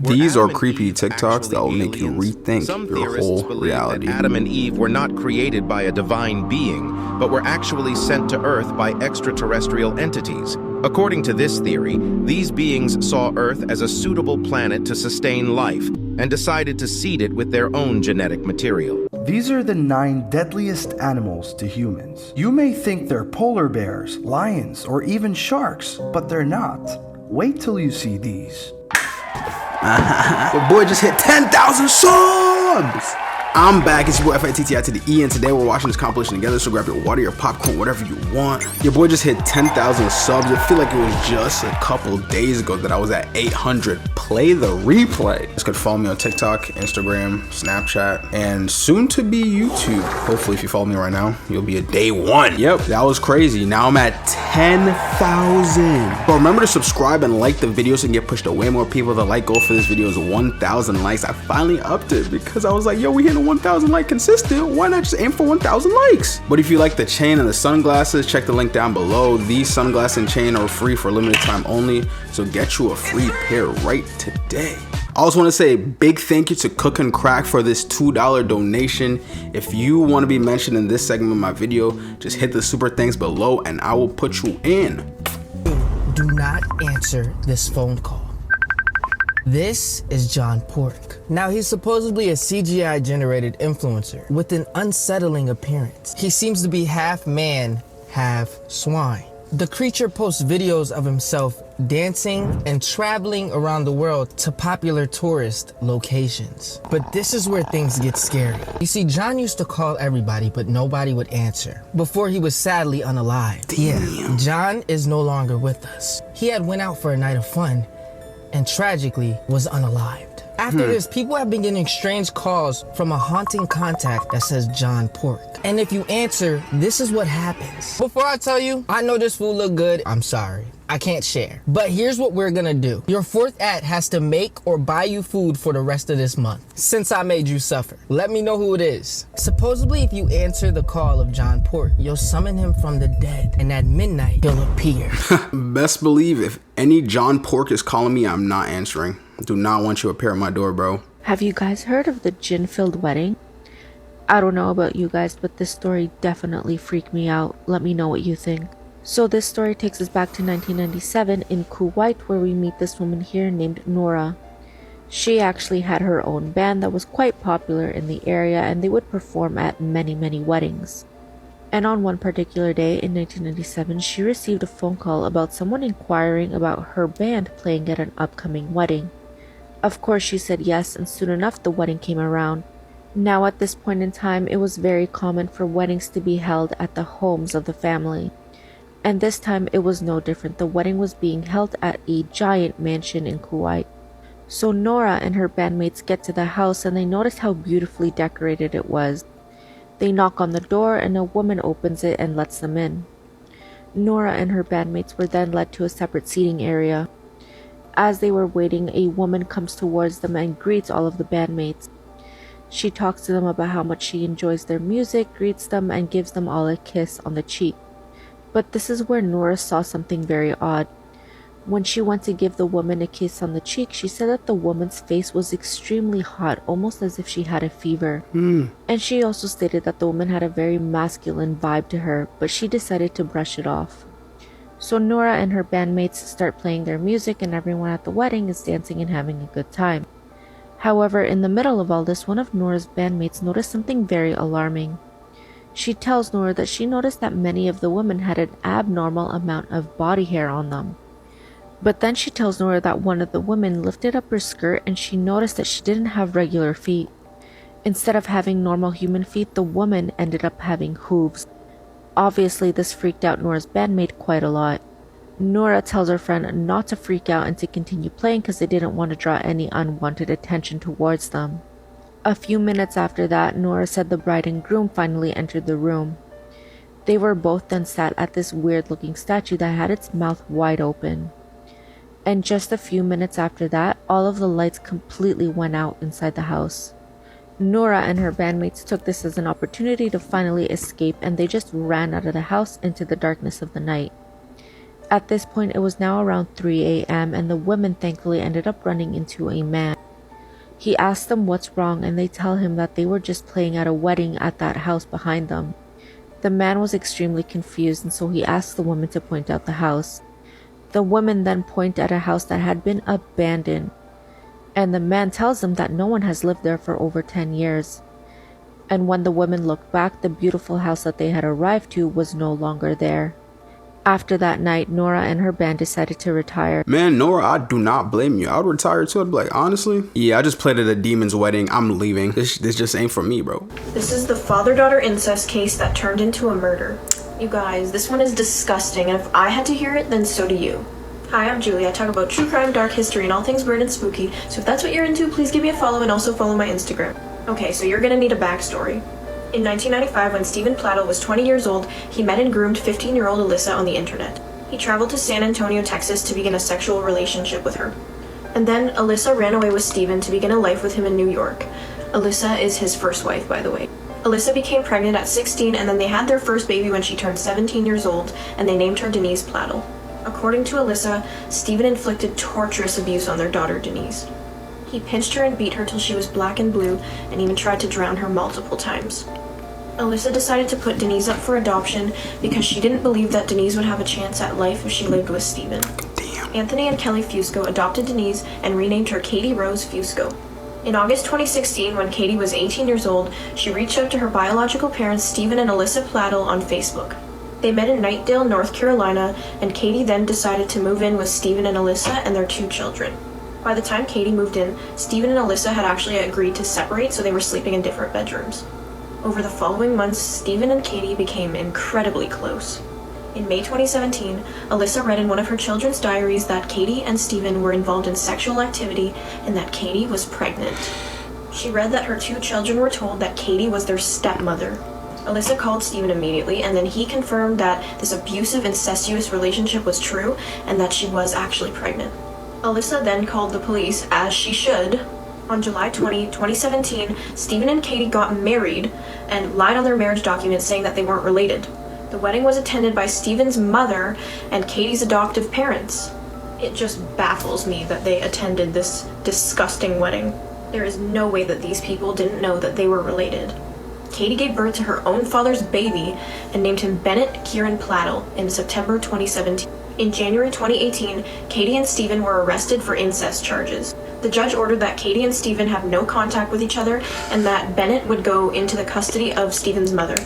These are creepy TikToks that will make you rethink your whole reality. That Adam and Eve were not created by a divine being, but were actually sent to Earth by extraterrestrial entities. According to this theory, these beings saw Earth as a suitable planet to sustain life and decided to seed it with their own genetic material. These are the 9 deadliest animals to humans. You may think they're polar bears, lions, or even sharks, but they're not. Wait till you see these. Your boy just hit 10,000 subs! I'm back, it's your boy Fittie to the E, and today we're watching this compilation together, so grab your water, your popcorn, whatever you want. Your boy just hit 10,000 subs. I feel like it was just a couple days ago that I was at 800. Play the replay. You could follow me on TikTok, Instagram, Snapchat, and soon to be YouTube. Hopefully if you follow me right now, you'll be at day 1. Yep, that was crazy. Now I'm at 10,000. But remember to subscribe and like the video so you can get pushed to way more people. The like goal for this video is 1,000 likes. I finally upped it because I was like, yo, we hitting 1,000 like consistent. Why not just aim for 1,000 likes? But if you like the chain and the sunglasses, check the link down below. These sunglasses and chain are free for a limited time only, so get you a free pair right today. I also want to say a big thank you to Cook and Crack for this $2 donation. If you want to be mentioned in this segment of my video, just hit the super thanks below and I will put you in. Do not answer this phone call. This is John Pork. Now, he's supposedly a CGI generated influencer with an unsettling appearance. He seems to be half man, half swine. The creature posts videos of himself dancing and traveling around the world to popular tourist locations. But this is where things get scary. You see, John used to call everybody, but nobody would answer before he was sadly unalived. Yeah, John is no longer with us. He had went out for a night of fun and tragically was unalived. After this, people have been getting strange calls from a haunting contact that says John Pork. And if you answer, this is what happens. Before I tell you, I know this food look good. I'm sorry, I can't share. But here's what we're gonna do. Your 4th ad has to make or buy you food for the rest of this month, since I made you suffer. Let me know who it is. Supposedly, if you answer the call of John Pork, you'll summon him from the dead, and at midnight, he'll appear. Best believe if any John Pork is calling me, I'm not answering. I do not want you to appear at my door, bro. Have you guys heard of the gin-filled wedding? I don't know about you guys, but this story definitely freaked me out. Let me know what you think. So this story takes us back to 1997 in Kuwait, where we meet this woman here named Nora. She actually had her own band that was quite popular in the area, and they would perform at many weddings. And on one particular day in 1997, she received a phone call about someone inquiring about her band playing at an upcoming wedding. Of course, she said yes, and soon enough the wedding came around. Now at this point in time, it was very common for weddings to be held at the homes of the family. And this time it was no different. The wedding was being held at a giant mansion in Kuwait. So Nora and her bandmates get to the house and they notice how beautifully decorated it was. They knock on the door and a woman opens it and lets them in. Nora and her bandmates were then led to a separate seating area. As they were waiting, a woman comes towards them and greets all of the bandmates. She talks to them about how much she enjoys their music, greets them, and gives them all a kiss on the cheek. But this is where Nora saw something very odd. When she went to give the woman a kiss on the cheek, she said that the woman's face was extremely hot, almost as if she had a fever. And she also stated that the woman had a very masculine vibe to her, but she decided to brush it off. So Nora and her bandmates start playing their music, and everyone at the wedding is dancing and having a good time. However, in the middle of all this, one of Nora's bandmates noticed something very alarming. She tells Nora that she noticed that many of the women had an abnormal amount of body hair on them. But then she tells Nora that one of the women lifted up her skirt and she noticed that she didn't have regular feet. Instead of having normal human feet, the woman ended up having hooves. Obviously, this freaked out Nora's bandmate quite a lot. Nora tells her friend not to freak out and to continue playing because they didn't want to draw any unwanted attention towards them. A few minutes after that, Nora said the bride and groom finally entered the room. They were both then sat at this weird looking statue that had its mouth wide open. And just a few minutes after that, all of the lights completely went out inside the house. Nora and her bandmates took this as an opportunity to finally escape, and they just ran out of the house into the darkness of the night. At this point, it was now around 3 a.m. and the women thankfully ended up running into a man. He asks them what's wrong and they tell him that they were just playing at a wedding at that house behind them. The man was extremely confused and so he asks the woman to point out the house. The women then point at a house that had been abandoned, and the man tells them that no one has lived there for over 10 years. And when the women looked back, the beautiful house that they had arrived to was no longer there. After that night, Nora and her band decided to retire. Man, Nora, I do not blame you. I would retire too. I'd be like, honestly, yeah, I just played at a demon's wedding. I'm leaving. This just ain't for me, bro. This is the father-daughter incest case that turned into a murder. You guys, this one is disgusting, and if I had to hear it, then so do you. Hi, I'm Julie. I talk about true crime, dark history, and all things weird and spooky, so if that's what you're into, please give me a follow and also follow my Instagram. Okay, so you're gonna need a backstory. In 1995, when Stephen Plattle was 20 years old, he met and groomed 15-year-old Alyssa on the internet. He traveled to San Antonio, Texas to begin a sexual relationship with her. And then Alyssa ran away with Stephen to begin a life with him in New York. Alyssa is his first wife, by the way. Alyssa became pregnant at 16 and then they had their first baby when she turned 17 years old and they named her Denise Plattle. According to Alyssa, Stephen inflicted torturous abuse on their daughter Denise. He pinched her and beat her till she was black and blue and even tried to drown her multiple times. Alyssa decided to put Denise up for adoption because she didn't believe that Denise would have a chance at life if she lived with Stephen. Damn. Anthony and Kelly Fusco adopted Denise and renamed her Katie Rose Fusco. In August 2016, when Katie was 18 years old, she reached out to her biological parents Stephen and Alyssa Plattle on Facebook. They met in Knightdale, North Carolina, and Katie then decided to move in with Stephen and Alyssa and their 2 children. By the time Katie moved in, Stephen and Alyssa had actually agreed to separate, so they were sleeping in different bedrooms. Over the following months, Stephen and Katie became incredibly close. In May 2017, Alyssa read in one of her children's diaries that Katie and Stephen were involved in sexual activity and that Katie was pregnant. She read that her 2 children were told that Katie was their stepmother. Alyssa called Stephen immediately, and then he confirmed that this abusive, incestuous relationship was true and that she was actually pregnant. Alyssa then called the police, as she should. On July 20, 2017, Stephen and Katie got married and lied on their marriage documents saying that they weren't related. The wedding was attended by Stephen's mother and Katie's adoptive parents. It just baffles me that they attended this disgusting wedding. There is no way that these people didn't know that they were related. Katie gave birth to her own father's baby and named him Bennett Kieran Plattle in September 2017. In January 2018, Katie and Stephen were arrested for incest charges. The judge ordered that Katie and Stephen have no contact with each other and that Bennett would go into the custody of Stephen's mother.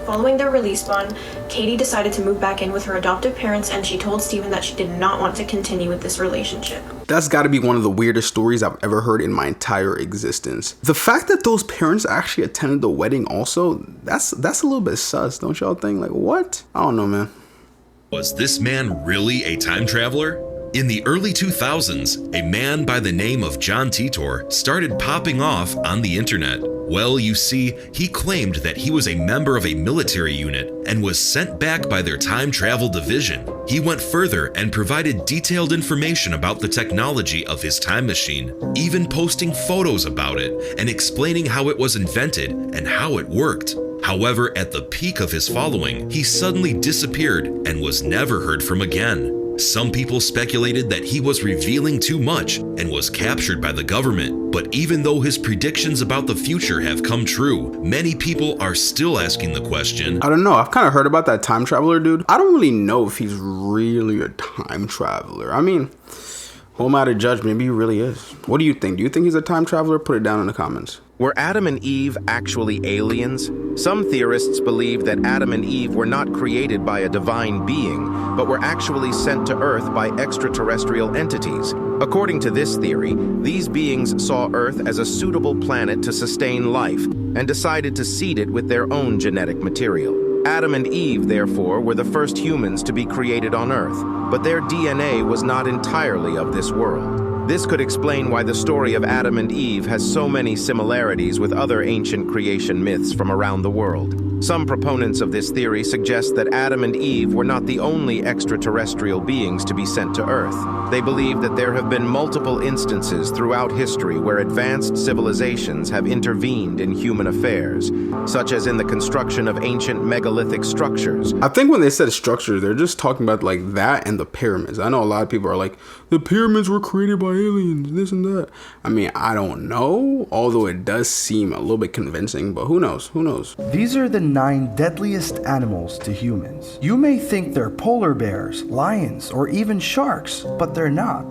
Following their release bond, Katie decided to move back in with her adoptive parents and she told Stephen that she did not want to continue with this relationship. That's got to be one of the weirdest stories I've ever heard in my entire existence. The fact that those parents actually attended the wedding also, that's a little bit sus, don't y'all think? Like, what? I don't know, man. Was this man really a time traveler? In the early 2000s, a man by the name of John Titor started popping off on the internet. Well, you see, he claimed that he was a member of a military unit and was sent back by their time travel division. He went further and provided detailed information about the technology of his time machine, even posting photos about it and explaining how it was invented and how it worked. However, at the peak of his following, he suddenly disappeared and was never heard from again. Some people speculated that he was revealing too much and was captured by the government, but even though his predictions about the future have come true, many people are still asking the question. I don't know, I've kind of heard about that time traveler dude. I don't really know if he's really a time traveler. I mean, who am I to judge? Maybe he really is. What do you think? Do you think he's a time traveler? Put it down in the comments. Were Adam and Eve actually aliens? Some theorists believe that Adam and Eve were not created by a divine being, but were actually sent to Earth by extraterrestrial entities. According to this theory, these beings saw Earth as a suitable planet to sustain life and decided to seed it with their own genetic material. Adam and Eve, therefore, were the first humans to be created on Earth, but their DNA was not entirely of this world. This could explain why the story of Adam and Eve has so many similarities with other ancient creation myths from around the world. Some proponents of this theory suggest that Adam and Eve were not the only extraterrestrial beings to be sent to Earth. They believe that there have been multiple instances throughout history where advanced civilizations have intervened in human affairs, such as in the construction of ancient megalithic structures. I think when they said structures, they're just talking about like that and the pyramids. I know a lot of people are like, the pyramids were created by aliens, this and that. I mean, I don't know, although it does seem a little bit convincing, but who knows? Who knows? These are the 9 deadliest animals to humans. You may think they're polar bears, lions, or even sharks, but they're not.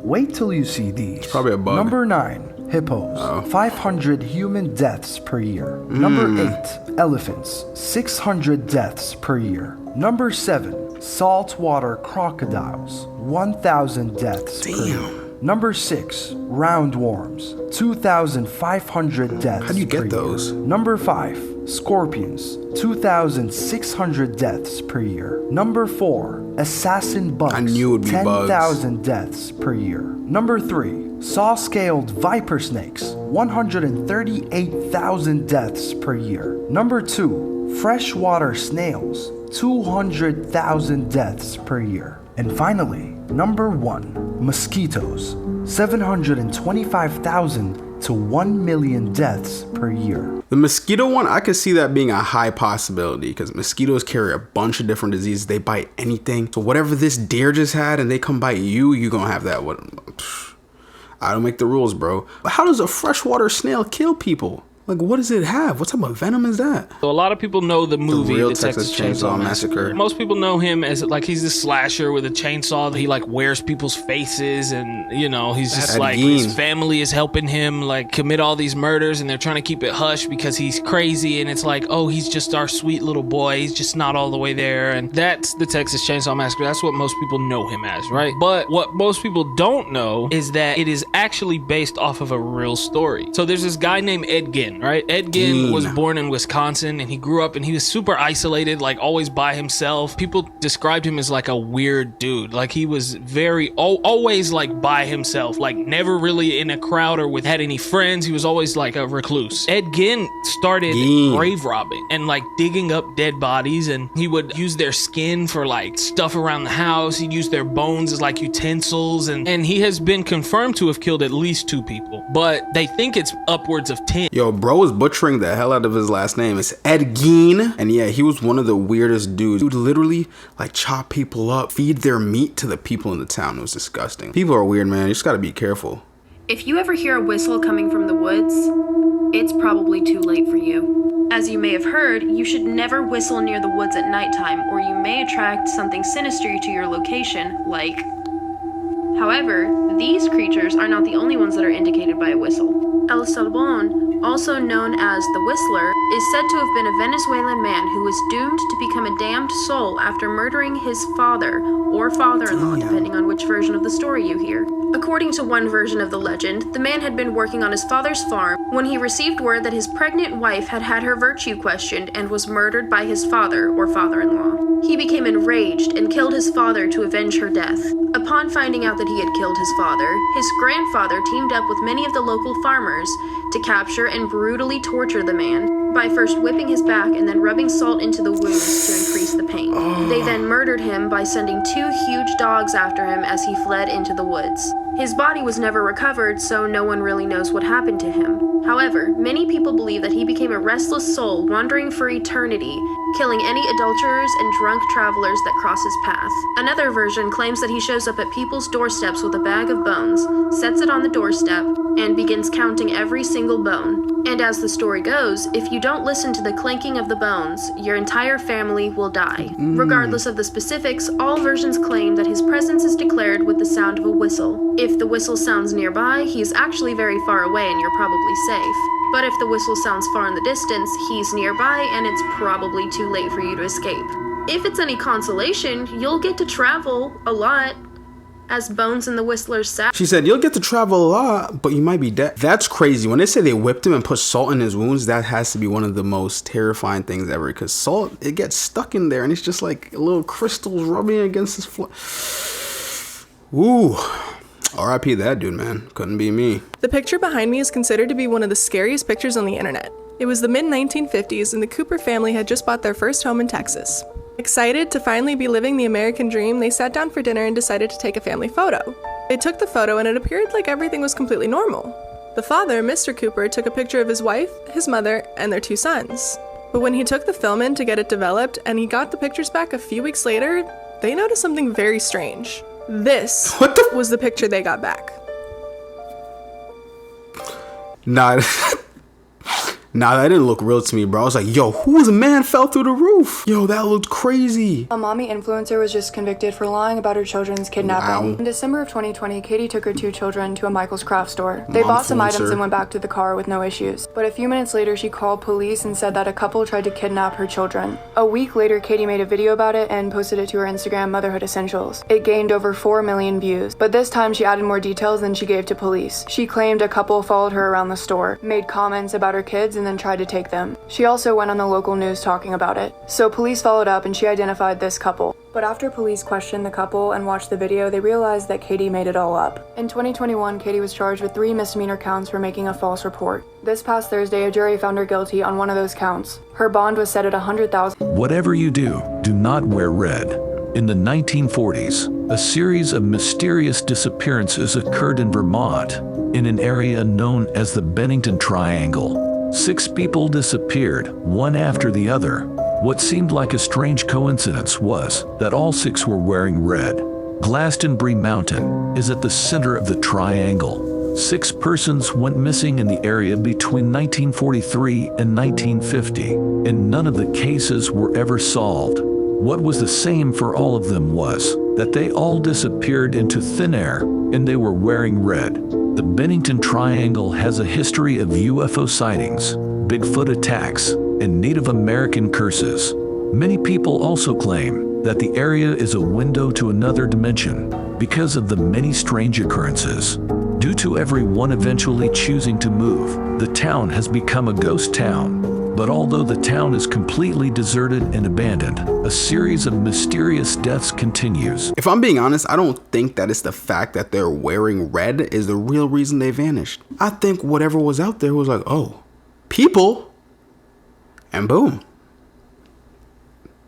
Wait till you see these. It's probably a bug. Number 9, hippos. 500 human deaths per year. Number 8, elephants. 600 deaths per year. Number 7, saltwater crocodiles. 1,000 deaths per year. Number 6, roundworms, 2,500 deaths. How do you per get those? Year. Number 5, scorpions, 2,600 deaths per year. Number 4, assassin bugs, I knew it would be 10,000 deaths per year. Number 3, saw-scaled viper snakes, 138,000 deaths per year. Number 2, freshwater snails, 200,000 deaths per year. And finally, number 1, mosquitoes, 725,000 to 1 million deaths per year. The mosquito one, I could see that being a high possibility because mosquitoes carry a bunch of different diseases. They bite anything. So whatever this deer just had and they come bite you, you're gonna have that one. I don't make the rules, bro. But how does a freshwater snail kill people? Like, what does it have? What type of venom is that? So a lot of people know the movie, real The Texas Chainsaw Massacre. Massacre. Most people know him as like he's a slasher with a chainsaw. He like wears people's faces, and you know he's just like his family is helping him like commit all these murders, and they're trying to keep it hush because he's crazy. And it's like, oh, he's just our sweet little boy. He's just not all the way there. And that's the Texas Chainsaw Massacre. That's what most people know him as, right? But what most people don't know is that it is actually based off of a real story. So there's this guy named Ed Gein, right? Ed Gein was born in Wisconsin, and he grew up and he was super isolated, like always by himself. People described him as like a weird dude. Like he was very always like by himself, like never really in a crowd or had any friends. He was always like a recluse. Ed Gein started grave robbing and like digging up dead bodies, and he would use their skin for like stuff around the house. He'd use their bones as like utensils, and he has been confirmed to have killed at least 2 people, but they think it's upwards of 10. Yo, bro was butchering the hell out of his last name. It's Ed Gein. And yeah, he was one of the weirdest dudes. He would literally like chop people up, feed their meat to the people in the town. It was disgusting. People are weird, man. You just gotta be careful. If you ever hear a whistle coming from the woods, it's probably too late for you. As you may have heard, you should never whistle near the woods at nighttime, or you may attract something sinister to your location, like... However, these creatures are not the only ones that are indicated by a whistle. El Salbón, also known as the Whistler, is said to have been a Venezuelan man who was doomed to become a damned soul after murdering his father or father-in-law, depending on which version of the story you hear. According to one version of the legend, the man had been working on his father's farm when he received word that his pregnant wife had had her virtue questioned and was murdered by his father or father-in-law. He became enraged and killed his father to avenge her death. Upon finding out that he had killed his father, his grandfather teamed up with many of the local farmers to capture and brutally torture the man by first whipping his back and then rubbing salt into the wounds to increase the pain. They then murdered him by sending 2 huge dogs after him as he fled into the woods. His body was never recovered, so no one really knows what happened to him. However, many people believe that he became a restless soul wandering for eternity, killing any adulterers and drunk travelers that cross his path. Another version claims that he shows up at people's doorsteps with a bag of bones, sets it on the doorstep, and begins counting every single bone. And as the story goes, if you don't listen to the clanking of the bones, your entire family will die. Regardless of the specifics, all versions claim that his presence is declared with the sound of a whistle. If the whistle sounds nearby, he is actually very far away and you're probably safe. But if the whistle sounds far in the distance, he's nearby and it's probably too late for you to escape. If it's any consolation, you'll get to travel a lot, as Bones in the Whistler's sack. She said, you'll get to travel a lot, but you might be dead. That's crazy. When they say they whipped him and put salt in his wounds, that has to be one of the most terrifying things ever, because salt, it gets stuck in there and it's just like little crystals rubbing against his flesh. Ooh. R.I.P. that dude, man. Couldn't be me. The picture behind me is considered to be one of the scariest pictures on the internet. It was the mid-1950s and the Cooper family had just bought their first home in Texas. Excited to finally be living the American dream, they sat down for dinner and decided to take a family photo. They took the photo and it appeared like everything was completely normal. The father, Mr. Cooper, took a picture of his wife, his mother, and their 2 sons. But when he took the film in to get it developed and he got the pictures back a few weeks later, they noticed something very strange. This was the picture they got back. Nah, that didn't look real to me, bro. I was like, yo, whose man fell through the roof? Yo, that looked crazy. A mommy influencer was just convicted for lying about her children's kidnapping. Wow. In December of 2020, Katie took her 2 children to a Michael's craft store. They bought some items and went back to the car with no issues. But a few minutes later, she called police and said that a couple tried to kidnap her children. A week later, Katie made a video about it and posted it to her Instagram, Motherhood Essentials. It gained over 4 million views. But this time, she added more details than she gave to police. She claimed a couple followed her around the store, made comments about her kids, and then tried to take them. She also went on the local news talking about it. So police followed up and she identified this couple. But after police questioned the couple and watched the video, they realized that Katie made it all up. In 2021, Katie was charged with 3 misdemeanor counts for making a false report. This past Thursday, a jury found her guilty on one of those counts. Her bond was set at $100,000. Whatever you do not wear red. In the 1940s, a series of mysterious disappearances occurred in Vermont, in an area known as the Bennington Triangle. 6 people disappeared, one after the other. What seemed like a strange coincidence was that all 6 were wearing red. Glastonbury Mountain is at the center of the triangle. 6 persons went missing in the area between 1943 and 1950, and none of the cases were ever solved. What was the same for all of them was that they all disappeared into thin air, and they were wearing red. The Bennington Triangle has a history of UFO sightings, Bigfoot attacks, and Native American curses. Many people also claim that the area is a window to another dimension because of the many strange occurrences. Due to everyone eventually choosing to move, the town has become a ghost town. But although the town is completely deserted and abandoned, a series of mysterious deaths continues. If I'm being honest, I don't think that it's the fact that they're wearing red is the real reason they vanished. I think whatever was out there was like, oh, people, and boom.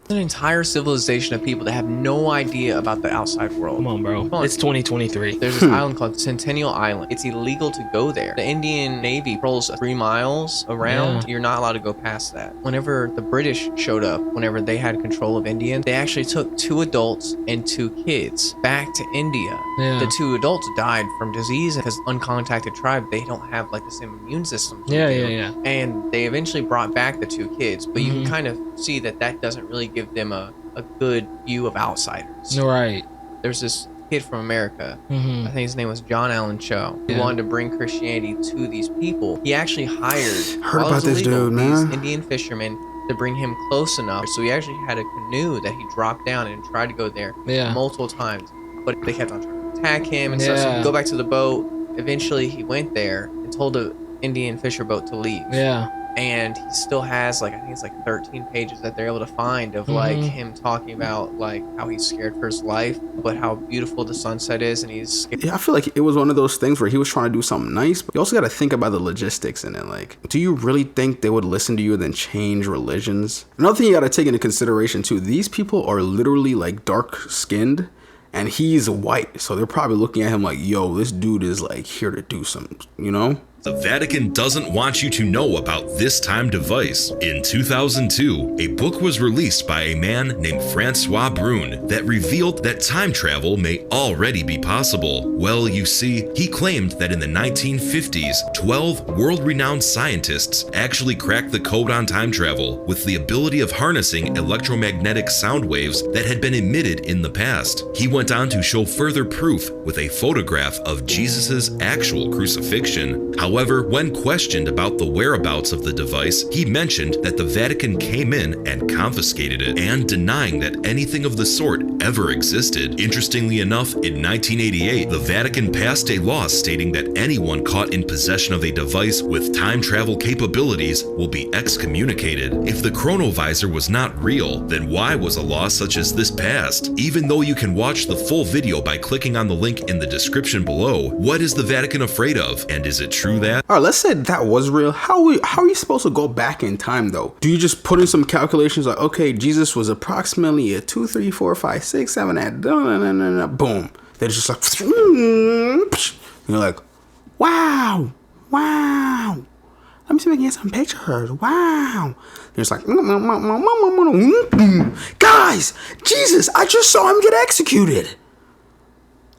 An entire civilization of people that have no idea about the outside world. Come on, bro. It's 2023. There's this island called Centennial Island. It's illegal to go there. The Indian Navy patrols 3 miles around. Yeah. You're not allowed to go past that. Whenever the British showed up, whenever they had control of India, they actually took 2 adults and 2 kids back to India. Yeah. The 2 adults died from disease because uncontacted tribe, they don't have like the same immune system. Yeah. And they eventually brought back the 2 kids, but you can kind of see that doesn't really give them a good view of outsiders. Right. There's this kid from America. I think his name was John Allen Cho. He Yeah. wanted to bring Christianity to these people. He actually hired these Indian fishermen to bring him close enough. So he actually had a canoe that he dropped down and tried to go there multiple times. But they kept on trying to attack him and stuff. So he'd go back to the boat. Eventually he went there and told the Indian fisher boat to leave. Yeah. And he still has I think it's 13 pages that they're able to find of him talking about how he's scared for his life, but how beautiful the sunset is, and he's scared. Yeah, I feel like it was one of those things where he was trying to do something nice, but you also got to think about the logistics in it. Like, do you really think they would listen to you and then change religions? Another thing you got to take into consideration too, these people are literally dark skinned and he's white, so they're probably looking at him like, yo, this dude is here to do something, you know? The Vatican doesn't want you to know about this time device. In 2002, a book was released by a man named Francois Brune that revealed that time travel may already be possible. Well, you see, he claimed that in the 1950s, 12 world-renowned scientists actually cracked the code on time travel with the ability of harnessing electromagnetic sound waves that had been emitted in the past. He went on to show further proof with a photograph of Jesus's actual crucifixion. However, when questioned about the whereabouts of the device, he mentioned that the Vatican came in and confiscated it, and denying that anything of the sort ever existed. Interestingly enough, in 1988, the Vatican passed a law stating that anyone caught in possession of a device with time travel capabilities will be excommunicated. If the chronovisor was not real, then why was a law such as this passed? Even though you can watch the full video by clicking on the link in the description below, what is the Vatican afraid of? And is it true that that. All right, let's say that was real. How are you supposed to go back in time, though? Do you just put in some calculations like, okay, Jesus was approximately a 2, 3, 4, 5, 6, 7, 8, boom. They're just like, and you're like, wow. Let me see if I can get some pictures. Wow. It's like, guys, Jesus, I just saw him get executed.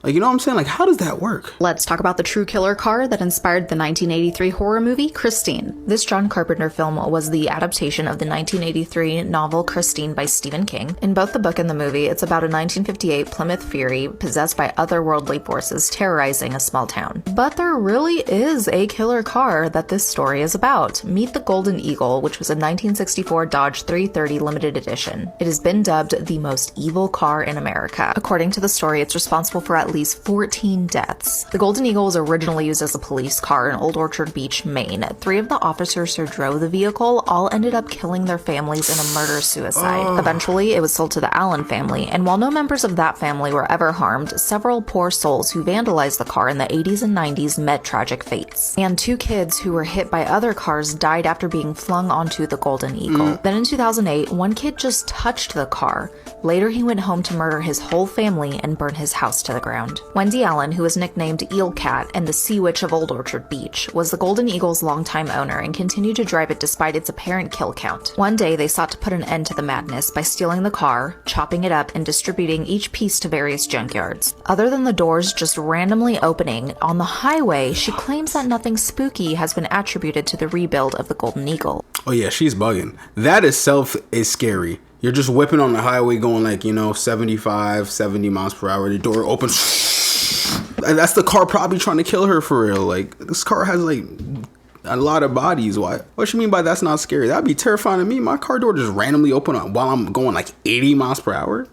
Like, you know what I'm saying? Like, how does that work? Let's talk about the true killer car that inspired the 1983 horror movie Christine. This John Carpenter film was the adaptation of the 1983 novel Christine by Stephen King. In both the book and the movie, it's about a 1958 Plymouth Fury possessed by otherworldly forces terrorizing a small town. But there really is a killer car that this story is about. Meet the Golden Eagle, which was a 1964 Dodge 330 limited edition. It has been dubbed the most evil car in America. According to the story, it's responsible for at least 14 deaths. The Golden Eagle was originally used as a police car in Old Orchard Beach, Maine. 3 of the officers who drove the vehicle all ended up killing their families in a murder-suicide. Eventually, it was sold to the Allen family, and while no members of that family were ever harmed, several poor souls who vandalized the car in the 80s and 90s met tragic fates. And 2 kids who were hit by other cars died after being flung onto the Golden Eagle. Then in 2008, one kid just touched the car. Later, he went home to murder his whole family and burn his house to the ground. Wendy Allen, who was nicknamed Eel Cat and the Sea Witch of Old Orchard Beach, was the Golden Eagle's longtime owner and continued to drive it despite its apparent kill count. One day, they sought to put an end to the madness by stealing the car, chopping it up, and distributing each piece to various junkyards. Other than the doors just randomly opening on the highway, she claims that nothing spooky has been attributed to the rebuild of the Golden Eagle. Oh yeah, she's bugging. That itself is scary. You're just whipping on the highway going like, 75, 70 miles per hour. The door opens. And that's the car probably trying to kill her for real. Like, this car has like a lot of bodies. Why? What you mean by that's not scary? That'd be terrifying to me. My car door just randomly open up while I'm going like 80 miles per hour.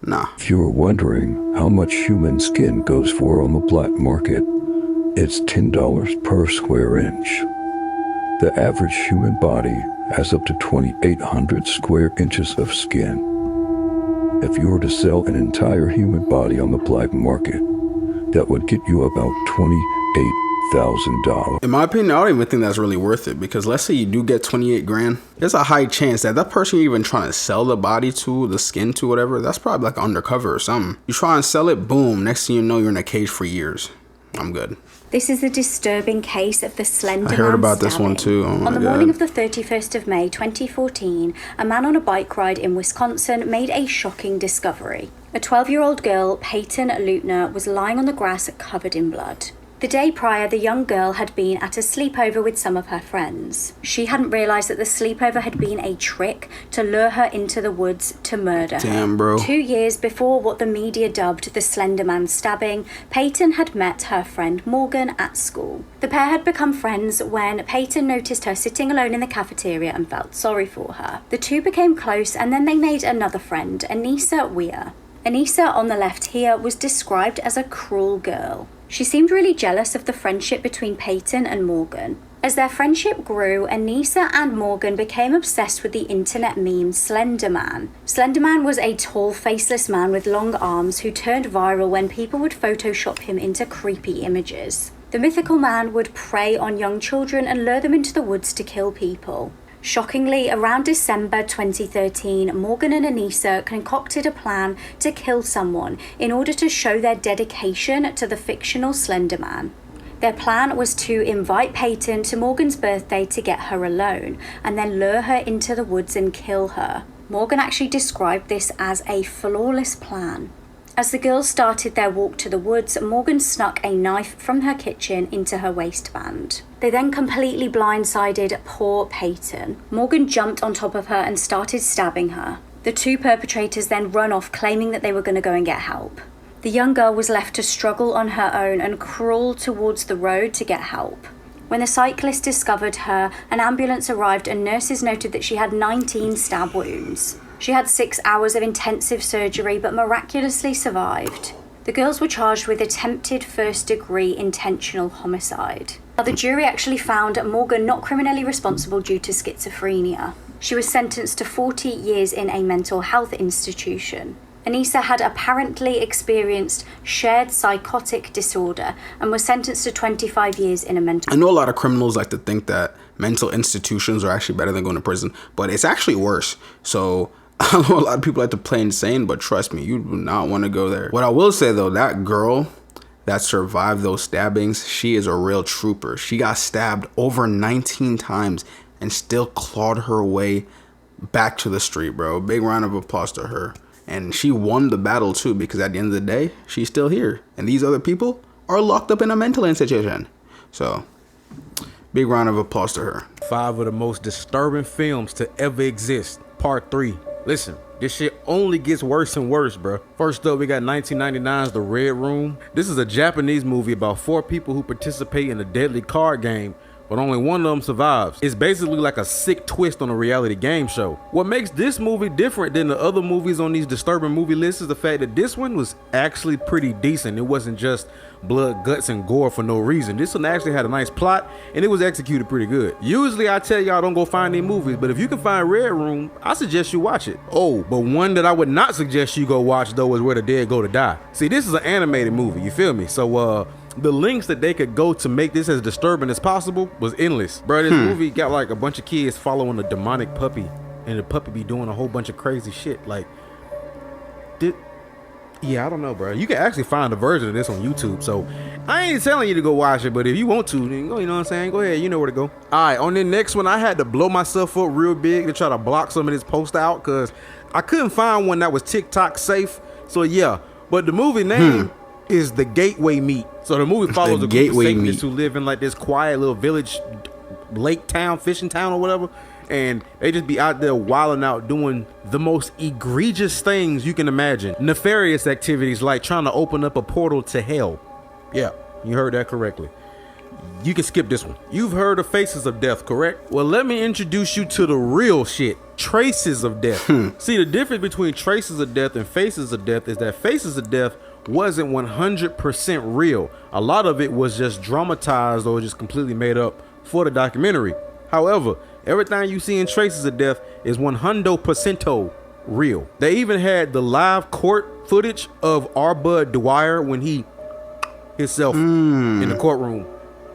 Nah. If you were wondering how much human skin goes for on the black market, it's $10 per square inch. The average human body has up to 2,800 square inches of skin. If you were to sell an entire human body on the black market, that would get you about $28,000. In my opinion, I don't even think that's really worth it, because let's say you do get 28 grand, there's a high chance that that person you're even trying to sell the body to, the skin to, whatever, that's probably like undercover or something. You try and sell it, boom, next thing you know, you're in a cage for years. I'm good. This is a disturbing case of the Slender Man. I heard about this one too. Oh my God. On the morning of the 31st of May 2014, a man on a bike ride in Wisconsin made a shocking discovery. A 12-year-old girl, Peyton Leutner, was lying on the grass covered in blood. The day prior, the young girl had been at a sleepover with some of her friends. She hadn't realised that the sleepover had been a trick to lure her into the woods to murder her. Damn, bro. 2 years before what the media dubbed the Slender Man stabbing, Peyton had met her friend Morgan at school. The pair had become friends when Peyton noticed her sitting alone in the cafeteria and felt sorry for her. The two became close, and then they made another friend, Anissa Weir. Anissa, on the left here, was described as a cruel girl. She seemed really jealous of the friendship between Peyton and Morgan. As their friendship grew, Anissa and Morgan became obsessed with the internet meme Slender Man. Slender Man was a tall, faceless man with long arms who turned viral when people would Photoshop him into creepy images. The mythical man would prey on young children and lure them into the woods to kill people. Shockingly, around December 2013, Morgan and Anissa concocted a plan to kill someone in order to show their dedication to the fictional Slender Man. Their plan was to invite Peyton to Morgan's birthday to get her alone, and then lure her into the woods and kill her. Morgan actually described this as a flawless plan. As the girls started their walk to the woods, Morgan snuck a knife from her kitchen into her waistband. They then completely blindsided poor Peyton. Morgan jumped on top of her and started stabbing her. The two perpetrators then run off, claiming that they were going to go and get help. The young girl was left to struggle on her own and crawl towards the road to get help. When the cyclist discovered her, an ambulance arrived and nurses noted that she had 19 stab wounds. She had 6 hours of intensive surgery but miraculously survived. The girls were charged with attempted first-degree intentional homicide. The jury actually found Morgan not criminally responsible due to schizophrenia. She was sentenced to 40 years in a mental health institution. Anissa had apparently experienced shared psychotic disorder and was sentenced to 25 years in a mental. I know a lot of criminals like to think that mental institutions are actually better than going to prison, but it's actually worse. So I know a lot of people like to play insane, but trust me, you do not want to go there. What I will say though, that girl that survived those stabbings, she is a real trooper. She got stabbed over 19 times and still clawed her way back to the street, bro. Big round of applause to her. And she won the battle too, because at the end of the day, she's still here. And these other people are locked up in a mental institution. So, big round of applause to her. 5 of the most disturbing films to ever exist. Part 3. Listen, this shit only gets worse and worse, bro. First up, we got 1999's The Red Room. This is a Japanese movie about 4 people who participate in a deadly card game, but only one of them survives. It's basically like a sick twist on a reality game show. What makes this movie different than the other movies on these disturbing movie lists is the fact that this one was actually pretty decent. It wasn't just blood, guts, and gore for no reason. This one actually had a nice plot, and it was executed pretty good. Usually I tell y'all don't go find these movies, but if you can find Red Room, I suggest you watch it. Oh, but one that I would not suggest you go watch though is Where the Dead Go to Die. See, this is an animated movie, you feel me? So the links that they could go to make this as disturbing as possible was endless. Bro, this movie got like a bunch of kids following a demonic puppy, and the puppy be doing a whole bunch of crazy shit. Like, yeah, I don't know, bro. You can actually find a version of this on YouTube, so I ain't telling you to go watch it, but if you want to, then go, you know what I'm saying? Go ahead, you know where to go. All right, on the next one, I had to blow myself up real big to try to block some of this post out, because I couldn't find one that was TikTok safe. So yeah, but the movie name is The Gateway Meat. So the movie follows a group of Satanists who live in like this quiet little village, lake town, fishing town or whatever. And they just be out there wilding out doing the most egregious things you can imagine. Nefarious activities like trying to open up a portal to hell. Yeah, you heard that correctly. You can skip this one. You've heard of Faces of Death, correct? Well, let me introduce you to the real shit. Traces of Death. See, the difference between Traces of Death and Faces of Death is that Faces of Death wasn't 100% real. A lot of it was just dramatized or just completely made up for the documentary. However, everything you see in Traces of Death is 100% real. They even had the live court footage of R. Bud Dwyer when he himself in the courtroom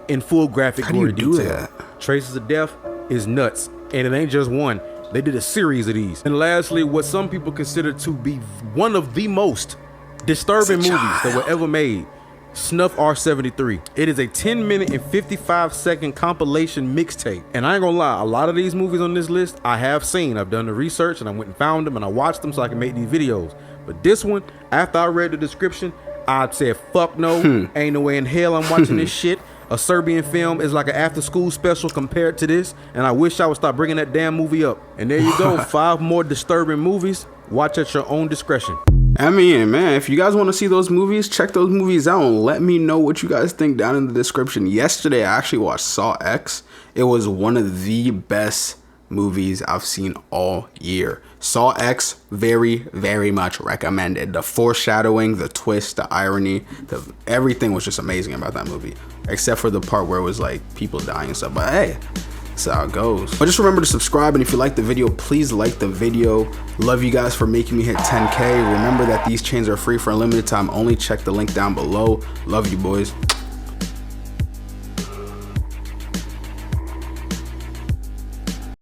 in full graphic glory detail. Traces of Death is nuts, and it ain't just one. They did a series of these. And lastly, what some people consider to be one of the most disturbing movies that were ever made, Snuff R73. It is a 10-minute and 55-second compilation mixtape. And I ain't gonna lie, a lot of these movies on this list I have seen. I've done the research and I went and found them and I watched them so I can make these videos. But this one, after I read the description, I said, fuck no, ain't no way in hell I'm watching this shit. A Serbian film is like an after-school special compared to this, and I wish I would stop bringing that damn movie up. And there you go, 5 more disturbing movies. Watch at your own discretion. I mean, man, if you guys want to see those movies, check those movies out and let me know what you guys think down in the description. Yesterday, I actually watched Saw X. It was one of the best movies I've seen all year. Saw X, very, very much recommended. The foreshadowing, the twist, the irony, everything was just amazing about that movie. Except for the part where it was like people dying and stuff. But hey, that's how it goes. But just remember to subscribe, and if you like the video, please like the video. Love you guys for making me hit 10K. Remember that these chains are free for a limited time only. Check the link down below. Love you, boys.